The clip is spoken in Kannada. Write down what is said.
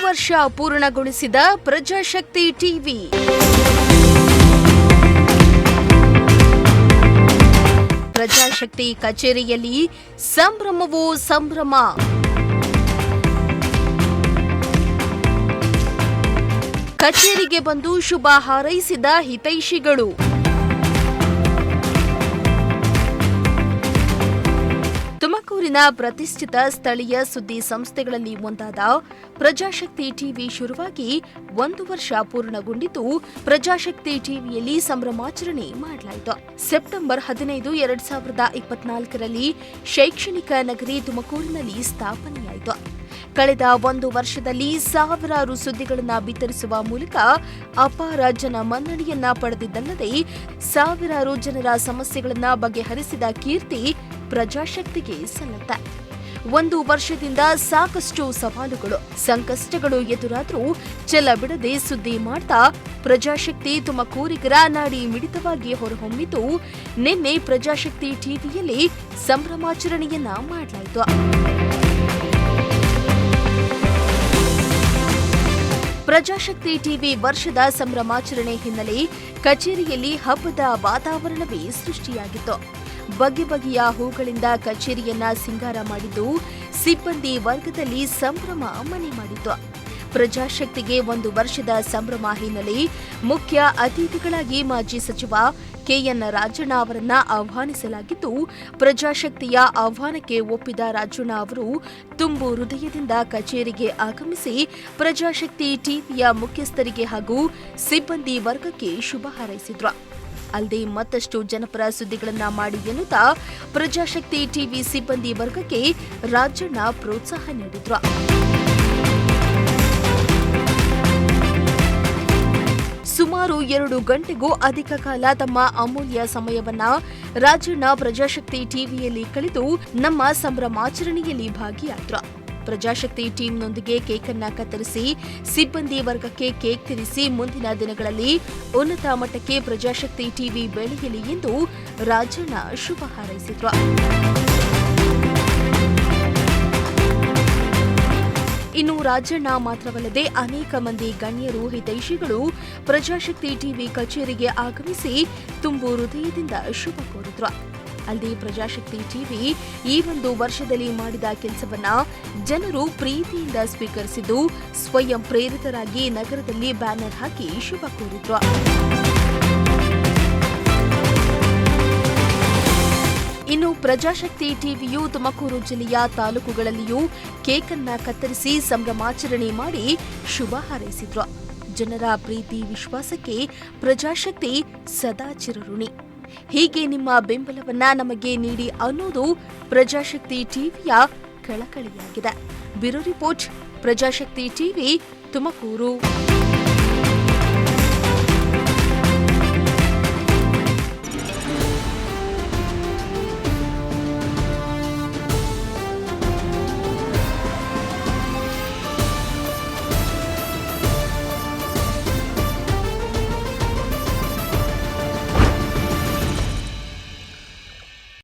ವರ್ಷ ಪೂರ್ಣಗೊಳಿಸಿದ ಪ್ರಜಾಶಕ್ತಿ ಟಿವಿ. ಪ್ರಜಾಶಕ್ತಿ ಕಚೇರಿಯಲ್ಲಿ ಸಂಭ್ರಮವೋ ಸಂಭ್ರಮ. ಕಚೇರಿಗೆ ಬಂದು ಶುಭ ಹಾರೈಸಿದ ಹಿತೈಷಿಗಳು. ತುಮಕೂರಿನ ಪ್ರತಿಷ್ಠಿತ ಸ್ಥಳೀಯ ಸುದ್ದಿ ಸಂಸ್ಥೆಗಳಲ್ಲಿ ಒಂದಾದ ಪ್ರಜಾಶಕ್ತಿ ಟಿವಿ ಶುರುವಾಗಿ 1 ವರ್ಷ ಪೂರ್ಣಗೊಂಡಿದ್ದು, ಪ್ರಜಾಶಕ್ತಿ ಟಿವಿಯಲ್ಲಿ ಸಂಭ್ರಮಾಚರಣೆ ಮಾಡಲಾಯಿತು. ಸೆಪ್ಟೆಂಬರ್ 15, 2024ರಲ್ಲಿ ಶೈಕ್ಷಣಿಕ ನಗರಿ ತುಮಕೂರಿನಲ್ಲಿ ಸ್ಥಾಪನೆಯಾಯಿತು. ಕಳೆದ 1 ವರ್ಷದಲ್ಲಿ ಸಾವಿರಾರು ಸುದ್ದಿಗಳನ್ನು ಬಿತ್ತರಿಸುವ ಮೂಲಕ ಅಪಾರ ಜನ ಮನ್ನಣೆಯನ್ನ ಪಡೆದಿದ್ದಲ್ಲದೆ ಸಾವಿರಾರು ಜನರ ಸಮಸ್ಯೆಗಳನ್ನು ಬಗೆಹರಿಸಿದ ಕೀರ್ತಿ ಪ್ರಜಾಶಕ್ತಿಗೆ ಸಲ್ಲುತ್ತೆ. 1 ವರ್ಷದಿಂದ ಸಾಕಷ್ಟು ಸವಾಲುಗಳು, ಸಂಕಷ್ಟಗಳು ಎದುರಾದರೂ ಛಲ ಬಿಡದೆ ಸುದ್ದಿ ಮಾಡ್ತಾ ಪ್ರಜಾಶಕ್ತಿ ತುಮಕೂರಿಗರ ನಾಡಿ ಮಿಡಿತವಾಗಿ ಹೊರಹೊಮ್ಮಿತು. ನಿನ್ನೆ ಪ್ರಜಾಶಕ್ತಿ ಟಿವಿಯಲ್ಲಿ ಸಂಭ್ರಮಾಚರಣೆಯನ್ನ ಮಾಡಲಾಯಿತು. ಪ್ರಜಾಶಕ್ತಿ ಟಿವಿ ವರ್ಷದ ಸಂಭ್ರಮಾಚರಣೆ ಹಿನ್ನೆಲೆ ಕಚೇರಿಯಲ್ಲಿ ಹಬ್ಬದ ವಾತಾವರಣವೇ ಸೃಷ್ಟಿಯಾಗಿತ್ತು. ಬಗೆ ಬಗೆಯ ಹೂಗಳಿಂದ ಕಚೇರಿಯನ್ನ ಸಿಂಗಾರ ಮಾಡಿದ್ದು, ಸಿಬ್ಬಂದಿ ವರ್ಗದಲ್ಲಿ ಸಂಭ್ರಮ ಮನೆ ಮಾಡಿತು. ಪ್ರಜಾಶಕ್ತಿಗೆ 1 ವರ್ಷದ ಸಂಭ್ರಮ ಹಿನ್ನೆಲೆ ಮುಖ್ಯ ಅತಿಥಿಗಳಾಗಿ ಮಾಜಿ ಸಚಿವ ಕೆಎನ್ ರಾಜಣ್ಣ ಅವರನ್ನ ಆಹ್ವಾನಿಸಲಾಗಿದ್ದು, ಪ್ರಜಾಶಕ್ತಿಯ ಆಹ್ವಾನಕ್ಕೆ ಒಪ್ಪಿದ ರಾಜಣ್ಣ ಅವರು ತುಂಬು ಹೃದಯದಿಂದ ಕಚೇರಿಗೆ ಆಗಮಿಸಿ ಪ್ರಜಾಶಕ್ತಿ ಟಿವಿಯ ಮುಖ್ಯಸ್ಥರಿಗೆ ಹಾಗೂ ಸಿಬ್ಬಂದಿ ವರ್ಗಕ್ಕೆ ಶುಭ ಹಾರೈಸಿದ್ರು. ಅಲ್ಲದೆ ಮತ್ತಷ್ಟು ಜನಪರ ಸುದ್ದಿಗಳನ್ನ ಮಾಡಿ ಎನ್ನುತ್ತಾ ಪ್ರಜಾಶಕ್ತಿ ಟಿವಿ ಸಿಬ್ಬಂದಿ ವರ್ಗಕ್ಕೆ ರಾಜಣ್ಣ ಪ್ರೋತ್ಸಾಹ ನೀಡಿದ್ರು. ಸುಮಾರು 2 ಗಂಟೆಗೂ ಅಧಿಕ ಕಾಲ ತಮ್ಮ ಅಮೂಲ್ಯ ಸಮಯವನ್ನ ರಾಜಣ್ಣ ಪ್ರಜಾಶಕ್ತಿ ಟಿವಿಯಲ್ಲಿ ಕಳೆದು ನಮ್ಮ ಸಂಭ್ರಮಾಚರಣೆಯಲ್ಲಿ ಭಾಗಿಯಾದ್ರು. ಪ್ರಜಾಶಕ್ತಿ ಟೀಮ್ನೊಂದಿಗೆ ಕೇಕನ್ನ ಕತ್ತರಿಸಿ ಸಿಬ್ಬಂದಿ ವರ್ಗಕ್ಕೆ ಕೇಕ್ ತಿನ್ನಿಸಿ ಮುಂದಿನ ದಿನಗಳಲ್ಲಿ ಉನ್ನತ ಮಟ್ಟಕ್ಕೆ ಪ್ರಜಾಶಕ್ತಿ ಟಿವಿ ಬೆಳೆಯಲಿ ಎಂದು ರಾಜಣ್ಣ ಶುಭ ಹಾರೈಸಿದ್ರು. ಇನ್ನು ರಾಜಣ್ಣ ಮಾತ್ರವಲ್ಲದೆ ಅನೇಕ ಮಂದಿ ಗಣ್ಯರು, ಹಿತೈಷಿಗಳು ಪ್ರಜಾಶಕ್ತಿ ಟಿವಿ ಕಚೇರಿಗೆ ಆಗಮಿಸಿ ತುಂಬು ಹೃದಯದಿಂದ ಶುಭ ಕೋರಿದ್ರು. ಅಲ್ಲದೆ ಪ್ರಜಾಶಕ್ತಿ ಟಿವಿ ಈ 1 ವರ್ಷದಲ್ಲಿ ಮಾಡಿದ ಕೆಲಸವನ್ನ ಜನರು ಪ್ರೀತಿಯಿಂದ ಸ್ವೀಕರಿಸಿದ್ದು, ಸ್ವಯಂ ಪ್ರೇರಿತರಾಗಿ ನಗರದಲ್ಲಿ ಬ್ಯಾನರ್ ಹಾಕಿ ಶುಭ ಕೋರಿದ್ರು. ಇನ್ನು ಪ್ರಜಾಶಕ್ತಿ ಟಿವಿಯು ತುಮಕೂರು ಜಿಲ್ಲೆಯ ತಾಲೂಕುಗಳಲ್ಲಿಯೂ ಕೇಕನ್ನ ಕತ್ತರಿಸಿ ಸಂಭ್ರಮಾಚರಣೆ ಮಾಡಿ ಶುಭ ಹಾರೈಸಿದ್ರು. ಜನರ ಪ್ರೀತಿ ವಿಶ್ವಾಸಕ್ಕೆ ಪ್ರಜಾಶಕ್ತಿ ಸದಾ ಚಿರಋಣಿ. ಹೀಗೆ ನಿಮ್ಮ ಬೆಂಬಲವನ್ನ ನಮಗೆ ನೀಡಿ ಅನ್ನೋದು ಪ್ರಜಾಶಕ್ತಿ ಟಿವಿಯ ಕಳಕಳಿಯಾಗಿದೆ. Bureau report, Prajashakti TV, Tumakuru.